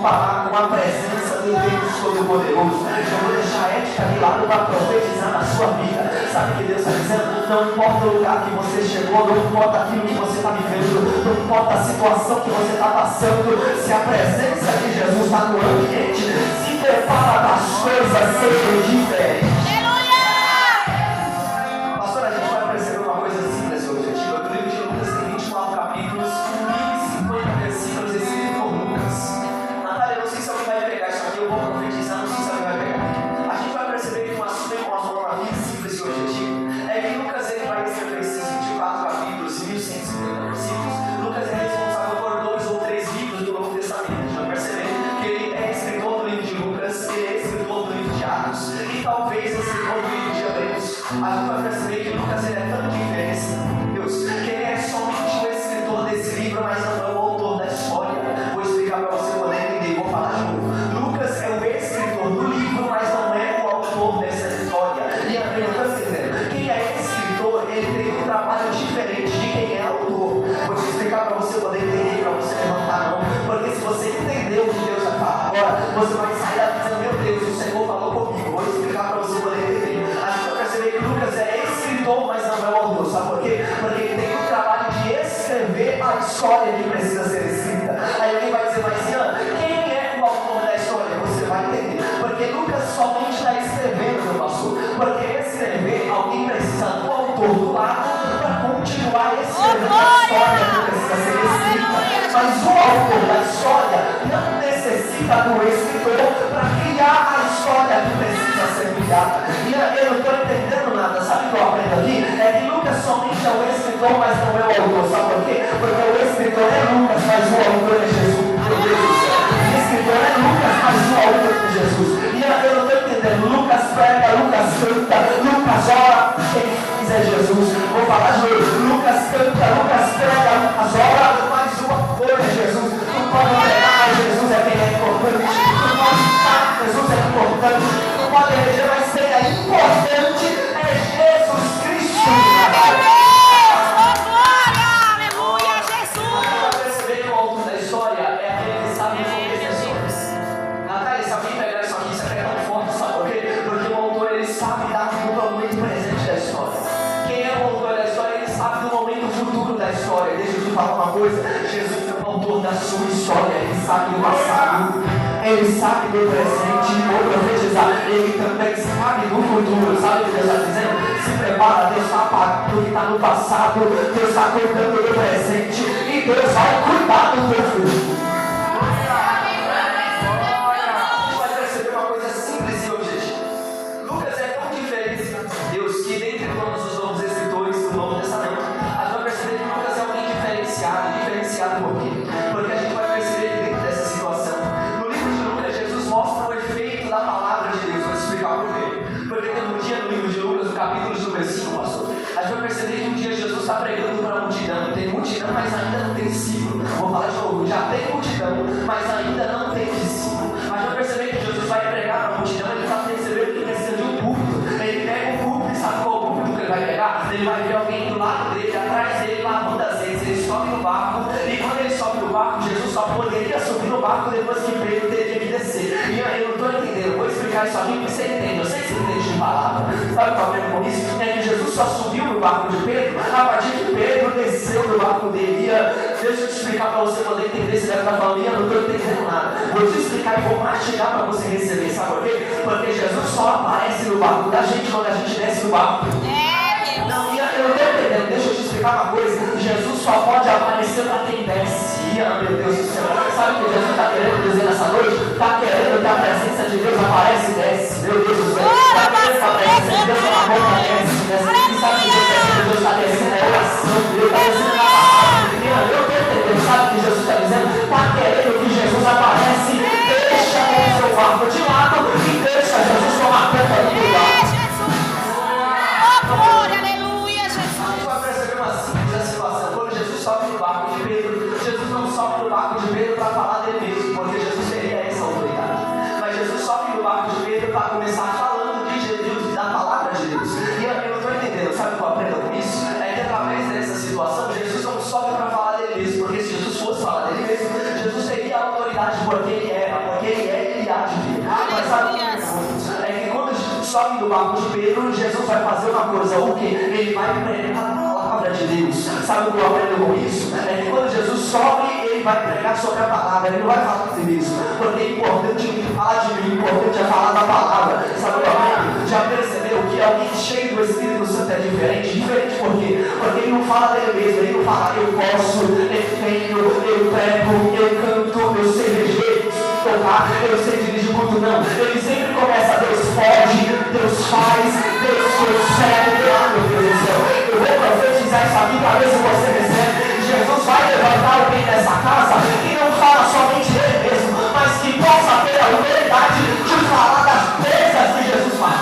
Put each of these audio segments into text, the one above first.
comparar com a presença do Deus Todo-Poderoso. Eu vou deixar a ética de lado para profetizar na sua vida. Sabe o que Deus está dizendo? Não importa o lugar que você chegou, não importa aquilo que você está vivendo, não importa a situação que você está passando, se a presença de Jesus está no ambiente, se prepara para as coisas serem diferentes. Pastor, a gente vai perceber uma coisa simples hoje. O livro de Lucas tem 24 capítulos, 1050 versículos escritos por Lucas. Natália, eu não sei se alguém vai pegar isso aqui, eu vou profetizar, não sei se alguém vai pegar. A gente vai perceber que uma forma bem simples e objetiva é que Lucas ele vai escrever esses 24 capítulos e 1150 versículos. Lucas é responsável por 2 ou 3 livros do Novo Testamento. A gente vai perceber que ele é escritor do livro de Lucas, ele é escritor do livro de Atos e talvez escritor do livro de Hebreus. A gente vai perceber que Lucas ele é tão diferente, Deus, que ele é somente o escritor desse livro, mas não é o autor da história. Vou explicar para você poder entender, vou falar de novo. Lucas é o escritor do livro, mas não é o autor dessa história. E a gente está entendendo. Quem é escritor, ele tem um trabalho diferente de quem é autor. Vou te explicar para você poder entender, para você levantar a mão. Porque se você entender o que Deus vai falar agora, você vai sair daqui dizendo, meu Deus, o Senhor falou comigo. Vou explicar para você poder entender. A gente vai perceber que Lucas é escritor, mas não é o autor. Sabe por quê? Porque ele tem o trabalho de escrever a história que precisa ser escrita. Aí alguém vai dizer, mas Ian, quem é o autor da história? Você vai entender. Porque Lucas somente está escrevendo, meu pastor. Porque escrever, alguém precisa do autor do lado para continuar escrevendo a história que precisa ser escrita. Mas o autor da história não necessita do escritor para criar a história que precisa ser criada. E eu não estou entendendo nada, sabe o que eu aprendo aqui? É que Lucas somente é o escritor, mas não é o autor. Sabe por quê? Porque o escritor é Lucas, mas o autor é Jesus. Meu Deus do céu. O escritor é Lucas, mas o autor é Jesus. E eu não estou entendendo. Lucas prega, Lucas canta, Lucas ora. Quem fez é Jesus. Vou falar de novo. Lucas canta, Lucas prega, Lucas ora, mas o autor é Jesus. Não pode pregar, Jesus é quem é importante. Não pode cantar, Jesus é importante. Não pode eleger, mas quem é importante é Jesus Cristo de Nazaré. História, deixa eu te falar uma coisa. Jesus é o autor da sua história. Ele sabe do passado, ele sabe do presente. Vou profetizar, ele também sabe do futuro. Sabe o que Deus está dizendo? Se prepara, Deus está apagando o que está no passado, Deus está cuidando do presente e Deus vai cuidar do teu futuro. Vai perceber uma coisa simples e objetiva. Lucas é tão diferente de Deus que dentre todos os novos escritores do Novo Testamento, diferenciado por quê? Porque a gente vai perceber que dentro dessa situação, no livro de Lucas, Jesus mostra o efeito da palavra de Deus. Vou explicar por quê. Porque tem um dia no livro de Lucas, no capítulo número 5, pastor, a gente vai perceber que um dia Jesus está pregando para a multidão. Tem multidão, mas ainda não tem discípulo. Vou falar de novo, já tem multidão, mas ainda não tem discípulo. A gente vai perceber que Jesus vai pregar para a multidão, ele está percebendo que precisa de um púlpito. Ele pega um púlpito, sabe qual é o púlpito que ele vai pegar? Ele vai ver alguém do lado dele, atrás dele, lavando as redes. Ele sobe no barco, e quando ele sobe no barco, Jesus só poderia subir no barco depois que Pedro teria que descer. E eu não estou entendendo, vou explicar isso aqui porque você entende. Eu sei que você entende de palavra. Sabe o problema com isso? É que Jesus só subiu no barco de Pedro a partir que Pedro desceu do barco dele. Deixa eu te explicar para você poder entender. Você deve estar falando, eu não estou entendendo nada. Vou te explicar e vou mastigar para você receber. Sabe por quê? Porque Jesus só aparece no barco da gente quando a gente desce no barco. Não, eu não estou entendendo. Deixa eu te explicar uma coisa. Jesus só pode aparecer para quem desce. Meu Deus do céu. Sabe o que Jesus está querendo dizer nessa noite? Está querendo que a presença de Deus aparece e desce. Meu Deus do céu. Está querendo que a presença de Deus na boca desce. E sabe o que Deus está descendo? É oração. Deus está descendo na palavra. Eu estou entendendo. Sabe o que Jesus está dizendo? Está querendo que Jesus aparece. Deixa o seu barco de lado e deixa Jesus tomar conta do lugar. Sobe no barco de Pedro. Jesus não sobe no barco de Pedro para falar dele mesmo, porque Jesus teria essa autoridade. Mas Jesus sobe no barco de Pedro para começar falando de Jesus, da palavra de Deus. E eu não estou entendendo, sabe o que eu aprendo com isso? É que através dessa situação, Jesus não sobe para falar dele mesmo, porque se Jesus fosse falar dele mesmo, Jesus teria a autoridade porque ele é a sobe do barco de Pedro, Jesus vai fazer uma coisa, o que? Ele vai pregar a palavra de Deus. Sabe o que eu aprendo com isso? É que quando Jesus sobe, ele vai pregar sobre a palavra, ele não vai falar de si mesmo, porque é importante falar de mim, importante é falar da palavra. Sabe o que eu aprendo? Já percebeu que alguém cheio do Espírito Santo é diferente? Diferente por quê? Porque ele não fala dele mesmo, ele não fala eu posso, eu tenho, eu prego, eu canto, eu sei reger, tocar, eu sei dirigir o culto, não. Ele sempre começa, Deus pode, Deus faz, Deus consegue. Meu Deus do céu, eu vou profetizar isso aqui para ver se você recebe. Jesus vai levantar alguém nessa casa e não fala somente dele mesmo, mas que possa ter a humildade de falar das coisas que Jesus faz.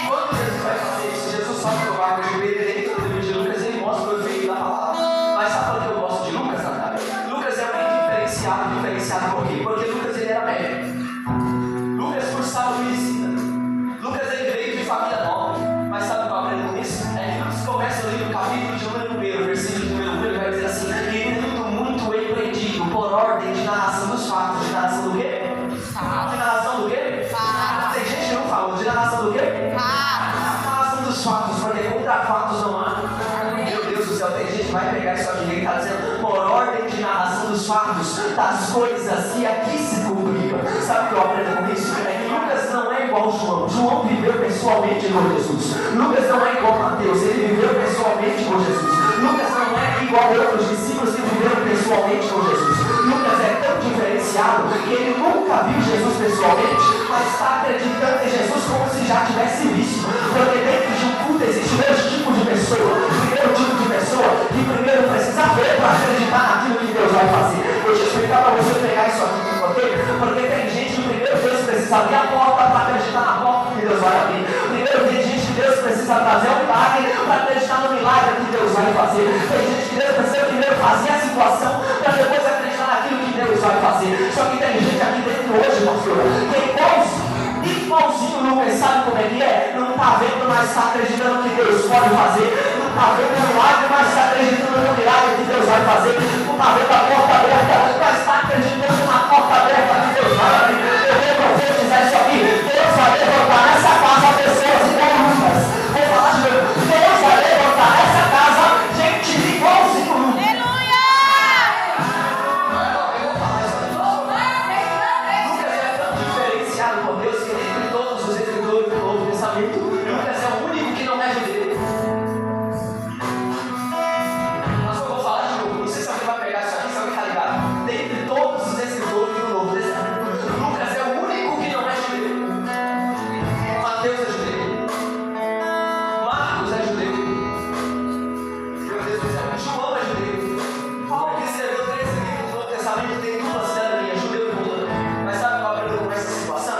Quando Jesus vai fazer isso, Jesus só que o barco de Pedro dentro do livro de Lucas, ele mostra o efeito da palavra. Mas sabe por que eu gosto de Lucas, Natália? Lucas é um diferenciado por quê? Porque Lucas ele era médico. Lucas cursava medicina. Lucas ele veio de família nova. Mas sabe o que eu aprendo com isso? É que Lucas começa ali no capítulo de número 1, versículo de número 1, ele vai dizer assim: e tendo muito empreendido por ordem de narração dos fatos. De narração do quê? De narração do quê? Tem gente que não falou. De narração do quê? Narração dos fatos, porque contra fatos não há. Meu Deus do céu, tem gente que vai pegar isso aqui e está dizendo por ordem de narração dos fatos, das coisas que aqui se cumpriram. Sabe o que eu aprendo com isso? É que Lucas não é igual João. João viveu pessoalmente com Jesus. Lucas não é igual Mateus, ele viveu pessoalmente com Jesus. Lucas não é igual outros discípulos que viveram pessoalmente com Jesus. Lucas é tão diferenciado que ele nunca viu Jesus pessoalmente, mas está acreditando em Jesus como se já tivesse visto. Porque dentro de um culto existem dois tipos de pessoa. O primeiro tipo de pessoa que primeiro precisa ver para acreditar naquilo que Deus vai fazer. Vou te explicar para você pegar isso aqui, ok? Porque tem gente que primeiro Deus precisa abrir a porta para acreditar na porta que Deus vai abrir. Primeiro tem gente que Deus precisa trazer um milagre para acreditar no milagre que Deus vai fazer. Tem gente que Deus precisa primeiro fazer a situação para depois acreditar naquilo que Deus vai fazer. Só que tem gente aqui dentro hoje, pastor, que igualzinho Lucas, sabe como é que é? Não está vendo, mas está acreditando que Deus pode fazer. Não está vendo o milagre, mas está acreditando no milagre que Deus vai fazer. Não está vendo a porta aberta, mas está acreditando na porta aberta que Deus vai abrir. Eu vou profetizar isso aqui. Deus vai levantar nessa casa pessoas igual Lucas. Vou falar de novo. Deus vai levantar nessa casa gente igualzinho Lucas. Aleluia! Eu vou falar isso aqui. Lucas é tão diferenciado por Deus que entre todos os escritores do Novo Testamento, Lucas é o único que não é judeu. Mas eu vou falar de novo. Não sei se alguém vai pegar isso aqui, se alguém está ligado. Dentre todos os escritores do Novo Testamento, Lucas é o único que não é judeu. Mateus é judeu. Marcos é judeu. Meu Deus do céu. João é judeu. Paulo que escreveu 3 livros do Novo Testamento tem dupla cidadania, judeu e romano. Mas sabe qual é o problema com essa situação?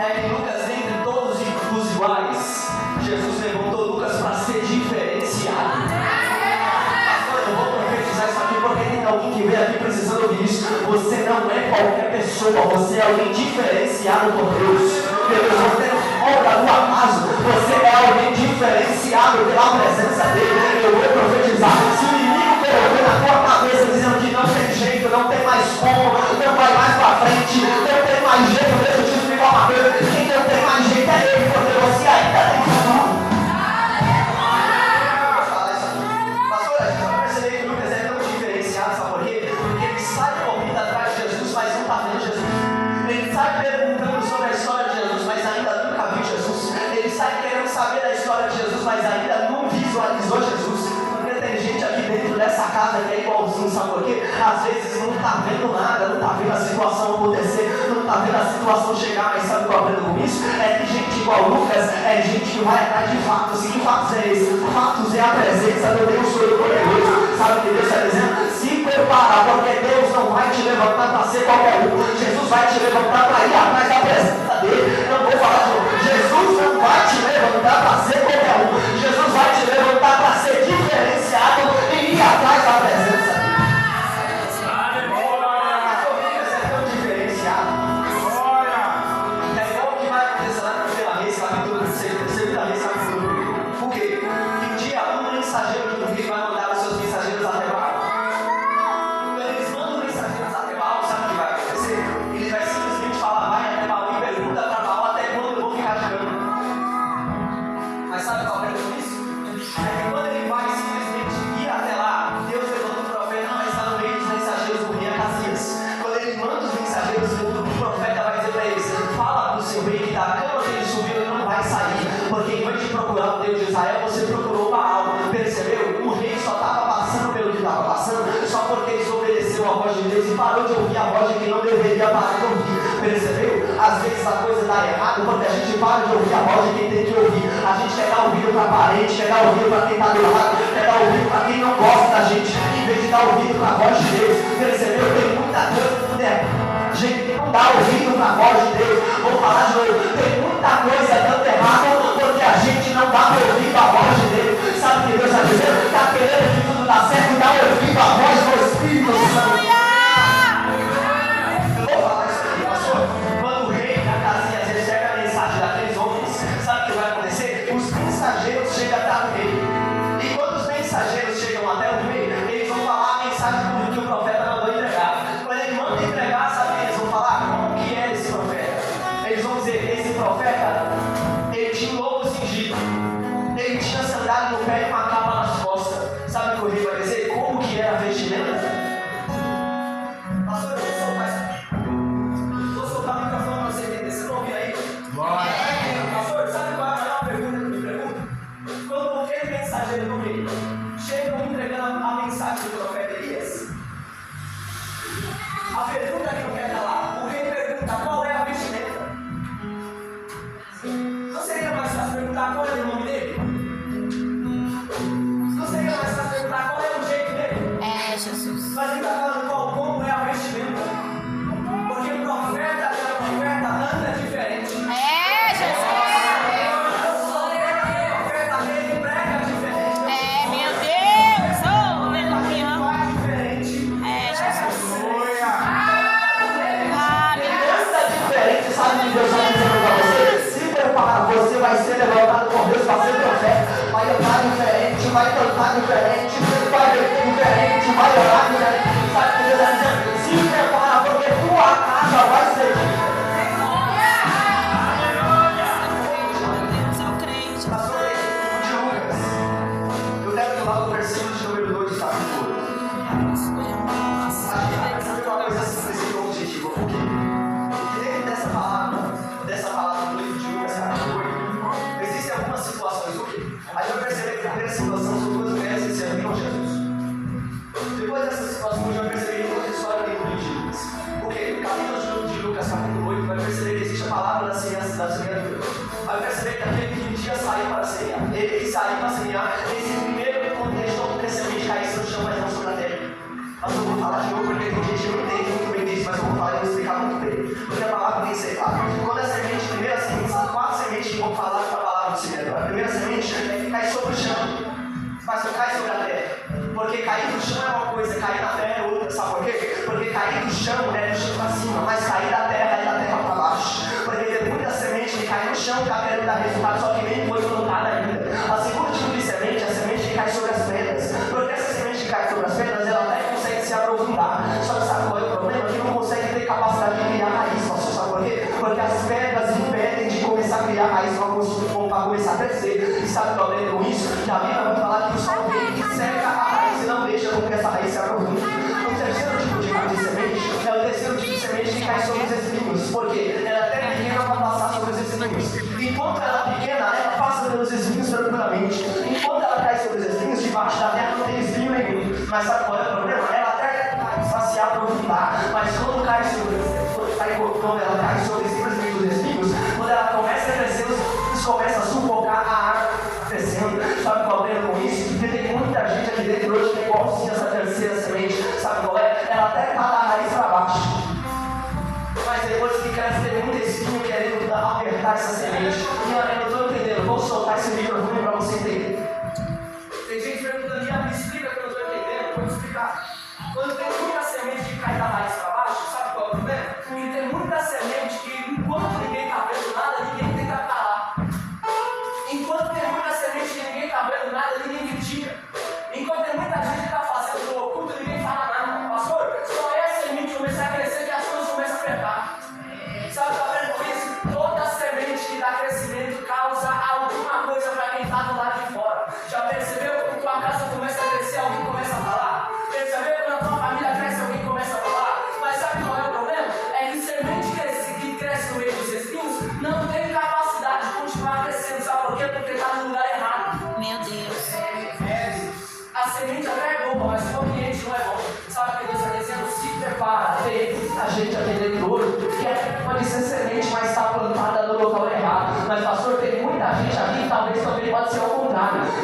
É que Lucas, entre todos os iguais, Jesus levantou Lucas para ser diferenciado. Pastor, eu vou profetizar isso aqui porque tem alguém que veio aqui precisando ouvir isso. Você não é qualquer pessoa, você é alguém diferenciado por Deus. Meu Deus, você não obra do acaso, você é alguém diferenciado pela presença dele. Eu vou profetizar. Se o inimigo colocou na tua cabeça dizendo que não tem jeito, não tem mais como, não vai mais para frente, não tem mais jeito, deixa eu te explicar uma coisa. Quem não tem mais jeito é ele, porque você ainda tem futuro. Pastor, a gente vai perceber que Lucas é tão diferenciado, sabe por quê? Porque ele sai correndo atrás de Jesus, mas não está vendo Jesus. Ele sai perguntando sobre a história de Jesus, mas ainda nunca viu Jesus. Ele sai querendo saber da história de Jesus, mas ainda não visualizou Jesus. Porque tem gente aqui dentro dessa casa que é igualzinho, sabe por quê? Às vezes não está vendo nada, não está vendo a situação acontecer, não está vendo a situação chegar, mas sabe o que eu aprendo com isso? É que gente igual Lucas é gente que vai atrás de fatos. E que fatos é esse? Fatos é a presença do Deus Todo-Poderoso. Sabe o que Deus está dizendo? Se prepara, porque Deus não vai te levantar para ser qualquer um. Jesus vai te levantar para ir atrás da presença dele. Não vou falar de novo. Jesus não vai te levantar para ser qualquer um. Jesus vai te levantar para ser diferenciado e ir atrás da presença dele. Lucas é tão diferenciado. É igual o que vai acontecer lá na primeira vez, capítulo 3, segunda vez, capítulo 1. Por quê? Que um dia um mensageiro de um rei vai mandar os seus mensageiros até Baal. Quando eles mandam mensageiros até Baal, sabe o que vai acontecer? Ele vai simplesmente falar, vai até Baal e pergunta para Baal vezes a coisa dá errado porque a gente para de ouvir a voz de quem tem que ouvir. A gente quer dar ouvido para parente, quer dar ouvido para quem está do lado, quer dar ouvido para quem não gosta da gente, em vez de dar ouvido para a voz de Deus. Percebeu? Tem muita coisa, gente que não dá ouvido para a voz de Deus. Vou falar de novo, tem muita coisa dando errado porque a gente não dá ouvido à voz de Deus. Sabe o que Deus está dizendo? Está querendo que tudo dá certo, dá ouvido à voz do Espírito Santo. Chega até o rei. E quando os mensageiros chegam até o rei, eles vão falar a mensagem que o profeta mandou entregar. Quando ele manda entregar, sabe o que eles vão falar? Como que é esse profeta? Eles vão dizer, esse profeta, ele tinha um lobo cingido, ele tinha sandália no pé e uma capa nas costas. Sabe o que o rei vai dizer? Como que era a vestimenta? Pastor, eu vou soltar isso aqui. Vou soltar o microfone para você entender. Vocês estão ouvindo aí? Pastor, sabe qual é a maior pergunta que me pergunta? Quando aquele mensageiro do rei chega entregando a mensagem do profeta Elias, a pergunta que eu quero lá, o rei pergunta qual é a vestimenta. Não seria mais fácil perguntar qual é o nome dele? Não seria mais fácil perguntar qual é o jeito dele? É, Jesus. Mas ele está falando como é a vestimenta. Porque o profeta anda diferente. É, Jesus. Você vai ser levantado por Deus para ser profeta, vai andar diferente, vai cantar diferente, vai ver diferente, vai orar diferente. Sabe o que Deus está dizendo? Se prepara, porque tua casa vai ser diferente. Pastor, de Lucas, eu quero que lá no versículo de número 2 está tudo. Sabe uma coisa simples e objetiva? Por quê? Porque dentro dessa palavra do livro de Lucas, existem algumas situações, o quê? Aí eu percebi que a primeira situação são duas mulheres que serviram Jesus. Depois dessa situação, eu já percebi toda a história do livro de Lucas. Porque no capítulo de Lucas, capítulo 8, vai perceber que existe a palavra da semeadura. Vai perceber que aquele que um dia saiu para semear, ele que saiu para semear, esse primeiro contexto onde a semente caísse no chão, mas não sobre a terra. Mas eu vou falar de novo porque tem gente que não entende muito bem disso, mas eu vou falar e vou explicar muito bem. Porque a palavra tem que ser clara. Quando a semente, a primeira semente, são 4 sementes que vão falar com a palavra do semeador. A primeira semente é que cai sobre o chão, mas não cai sobre a terra. Porque cair no chão é uma coisa, cair na terra é outra, sabe por quê? Porque cair no chão é do chão para cima, mas cair da terra é da terra para baixo. Porque tem muita semente que cai no chão, está querendo dar resultado, só que nem foi plantada ainda. A segunda tipo de semente é a semente que cai sobre as pedras. Porque essa semente que cai sobre as pedras, ela até consegue se aprofundar. Só que sabe qual é o problema? Que não consegue ter capacidade de criar raiz. Você sabe por quê? Porque as pedras impedem de começar a criar raiz para começar a crescer. E sabe o problema com isso? Que a Bíblia vai falar que o sol vem e seca a raiz e não deixa com que essa raiz se aprofunde. O terceiro tipo de semente é o terceiro tipo de semente que cai sobre os espinhos. Por quê? Ela é até pequena para passar sobre os espinhos. Enquanto ela é pequena, ela passa pelos espinhos tranquilamente. Enquanto ela cai sobre os espinhos, debaixo da terra não tem espinho nenhum. Mas sabe qual é o problema? Ela até vai se aprofundar, mas quando cai sobre simplesmente os espinhos, quando ela começa a crescer, os espinhos começam a sufocar a árvore crescendo. Sabe qual é o problema com isso? Porque tem muita gente aqui dentro hoje que é igualzinha essa terceira semente. Sabe qual é? Ela até está da raiz para baixo, mas depois que cresce tem muito espinho querendo apertar essa semente. E eu não estou entendendo, vou soltar esse microfone para você entender. Tem gente perguntando, me explica que eu não estou entendendo, vou te explicar. Quando tem muita semente que cai da raiz para baixo, sabe qual é o problema? Que tem muita semente que enquanto ninguém está vendo nada, ninguém tenta calar. Enquanto tem muita semente que ninguém está vendo nada, ninguém critica. Enquanto tem muita gente que está fazendo o oculto, ninguém fala nada. Pastor, só é a semente começar a crescer que as coisas começam a apertar. Sabe o que está vendo com isso? Toda semente que dá crescimento causa alguma coisa para quem está do lado de fora. Já percebeu? Quando tua casa começa a crescer, alguém começa a falar. Percebeu? Quando a tua família cresce, alguém começa a falar. Mas sabe qual é o problema? É que semente que cresce no meio dos espinhos não tem capacidade de continuar crescendo. Sabe por quê? Porque está no lugar errado. Meu Deus. A semente até é boa, mas o ambiente não é bom. Sabe o que Deus está dizendo? Se prepara. Tem muita gente aqui dentro hoje que pode ser semente, mas está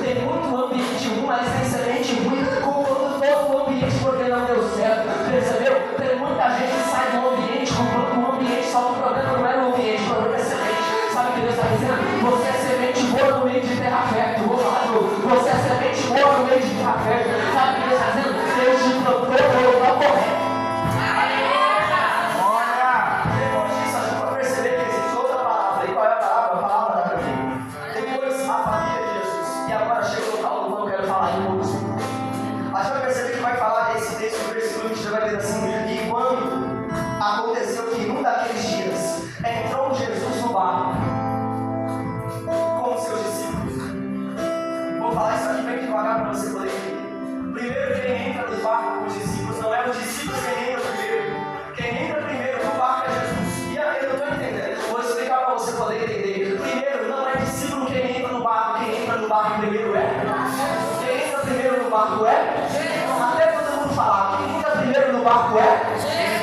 Tem muito ambiente ruim, mas tem semente ruim, culpando todo o ambiente porque não deu certo. Percebeu? Tem muita gente que sai do ambiente, culpando o ambiente, só que o problema não é o ambiente, o problema é semente. Sabe o que Deus está dizendo? Você é semente boa no meio de terra fértil. Vou falar de novo. Você é semente boa no meio de terra fértil. Sabe o que Deus está dizendo? Deus te plantou no lugar correto. Depois disso, a gente vai perceber que existe outra palavra. E qual é a palavra? A palavra da família. Depois, a família de Jesus. E agora chega o local do qual eu quero falar em poucos minutos. A gente vai perceber que vai falar desse texto, no versículo 22, vai dizer assim: e quando aconteceu que num daqueles dias entrou Jesus no barco com os seus discípulos. Vou falar isso aqui bem devagar para você poder entender. Primeiro, quem entra no barco com os discípulos não é os discípulos quem entra primeiro. Quem entra primeiro no barco é Jesus. E aí eu não estou entendendo. Vou explicar para você poder entender. Primeiro, não é discípulo quem entra no barco. Quem entra no barco primeiro é. Quem entra primeiro no barco é. Até todo mundo falar. Quem entra primeiro no barco é.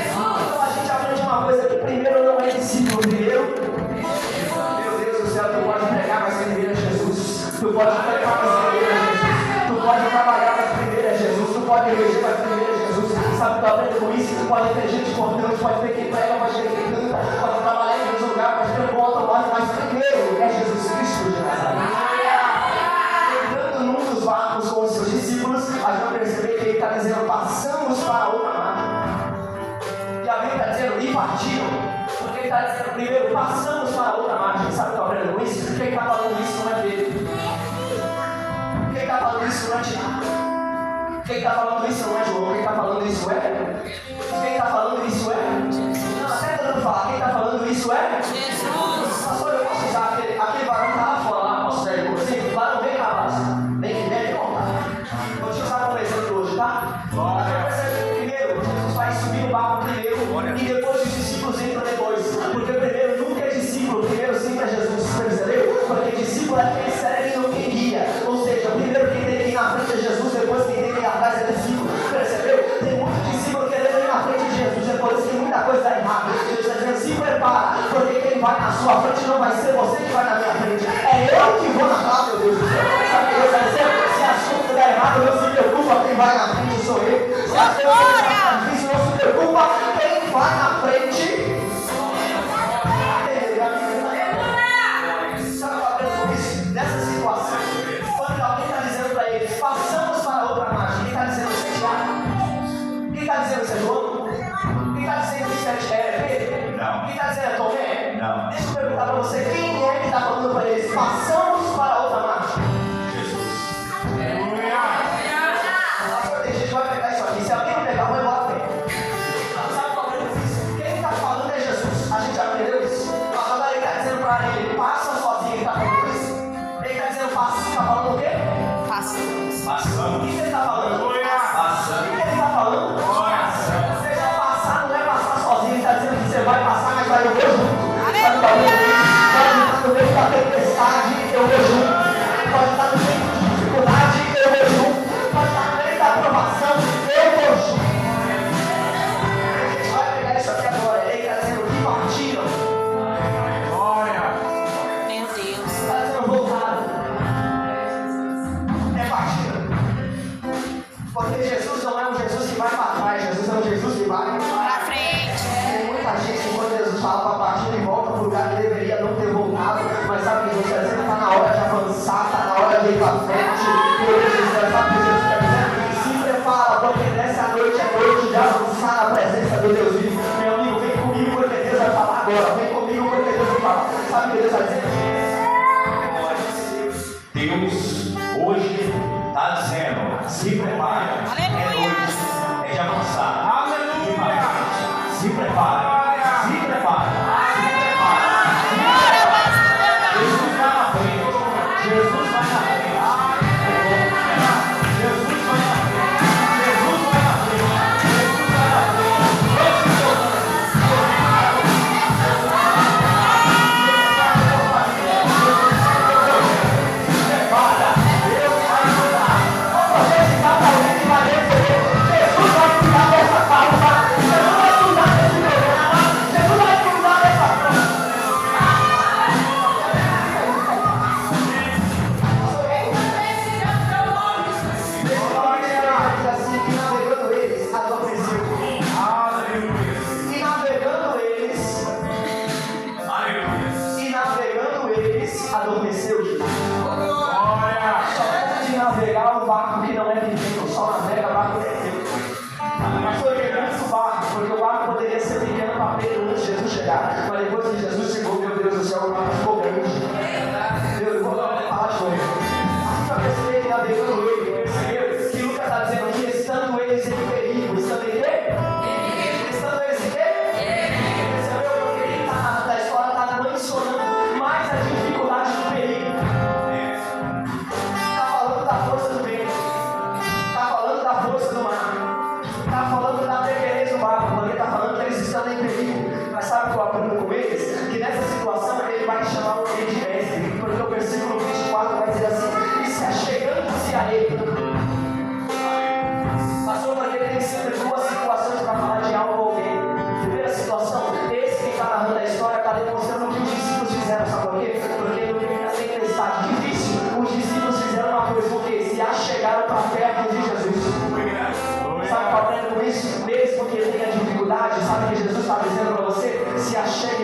Então a gente aprende uma coisa que primeiro não é discípulo. Primeiro, meu Deus do céu, tu pode pregar, mas primeiro é Jesus. Tu pode pregar, mas primeiro é Jesus. Tu pode trabalhar, mas primeiro é Jesus. Tu pode eleger, mas primeiro é Jesus. Sabe, tu aprende com isso. Tu pode ter gente importante, pode ter quem prega, pode ter quem canta, pode trabalhar em outros lugares, pode ter um bom automóvel, mas primeiro é Jesus Cristo de Nazaré. Entrando num dos barcos com os seus discípulos, a gente vai perceber que ele está dizendo: passamos para outra margem. E a Bíblia está dizendo: e partiram. Porque ele está dizendo primeiro: passamos para outra margem. Sabe o que eu aprendo com isso? Quem está falando isso não é Pedro. Quem está falando isso não é Tiago. Quem está falando isso não é João. Quem está falando isso é. Quem está falando isso é. Não, até todo mundo falar. Quem está falando isso é. Jesus. Pastor, eu posso usar aquele varão que está lá fora, lá, posso usar ele por assim? Lá não vem capaz. Vem que vem, não, tá? Vou te usar como exemplo hoje, tá? Primeiro, Jesus vai subir no barco primeiro. E depois os discípulos entram depois. Porque primeiro nunca é discípulo, primeiro sempre é Jesus. Percebeu? Porque discípulo é quem segue e não quem guia. Ou seja, primeiro quem tem que ir na frente é Jesus, depois quem tem que ir atrás é discípulo. Percebeu? Tem muito discípulo querendo ir na frente de Jesus, depois tem muita coisa errada. Jesus está dizendo: se prepara, porque quem vai na sua frente não vai ser você que vai na minha frente. É eu que vou na frente, meu Deus do céu. Sabe o que Deus está dizendo? Se a sua der errado, não se preocupa, quem vai na frente sou eu. Se a sua der difícil, não se preocupa, quem vai na frente. Nessa situação, quando alguém está dizendo para ele: passamos para outra margem, quem está dizendo isso é Tiago? Quem está dizendo isso é João? Quem está dizendo isso é Pedro? Não. Quem está dizendo é Tomé? Não. Deixa eu perguntar para você: quem é que está falando para eles: passamos para outra margem? Jesus. Pastor, tem gente que vai pegar isso aqui. Se alguém não pegar, vai embora bem. Sabe qual é isso? Quem está falando é Jesus. A gente aprendeu isso. Mas agora ele está dizendo para ele: passa sozinho. Ele está falando isso. Ele está dizendo: passa. Está falando o quê? Passamos. Passamos. O que ele está falando? Passamos. O que ele está falando? Passamos. Ou seja, passar não é passar sozinho. Ele está dizendo que você vai passar, mas vai eu vou junto. Sabe qual é isso? Pode estar no meio da tempestade, eu vou junto. Pode estar no meio de dificuldade, eu vou junto. Pode estar no meio da aprovação, eu vou junto. A gente vai pegar isso aqui agora. Ele está dizendo que partiram. Meu Deus. Está dizendo voltaram. É partida. Porque Jesus não é um Jesus que vai para trás. Jesus é um Jesus que vai Pra frente. Tem muita gente que quando Jesus fala para partir e volta para o lugar que deveria não ter voltado. Mas sabe o que Jesus está dizendo? Está na hora de avançar, está na hora de ir para frente. E hoje Jesus sabe o que Jesus está dizendo? Se prepara, porque nessa noite é noite de avançar na presença do Deus vivo. Meu amigo, vem comigo porque Deus vai falar agora. Vem comigo porque Deus vai falar. Sabe o que Deus está dizendo? Deus hoje está dizendo: se prepare. Aleluia. É de avançar. Aleluia. Se prepare. Se prepare. Se prepare. Jesus vai na frente. Jesus vai na frente. Jesus vai na frente. Jesus vai na frente. Jesus vai na frente. Se prepara. Deus vai ajudar. Você está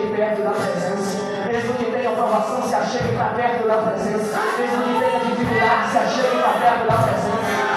achegue perto da presença. Mesmo que tenha provação, se achegue para perto da presença. Mesmo que tenha dificuldade, se achegue para perto da presença.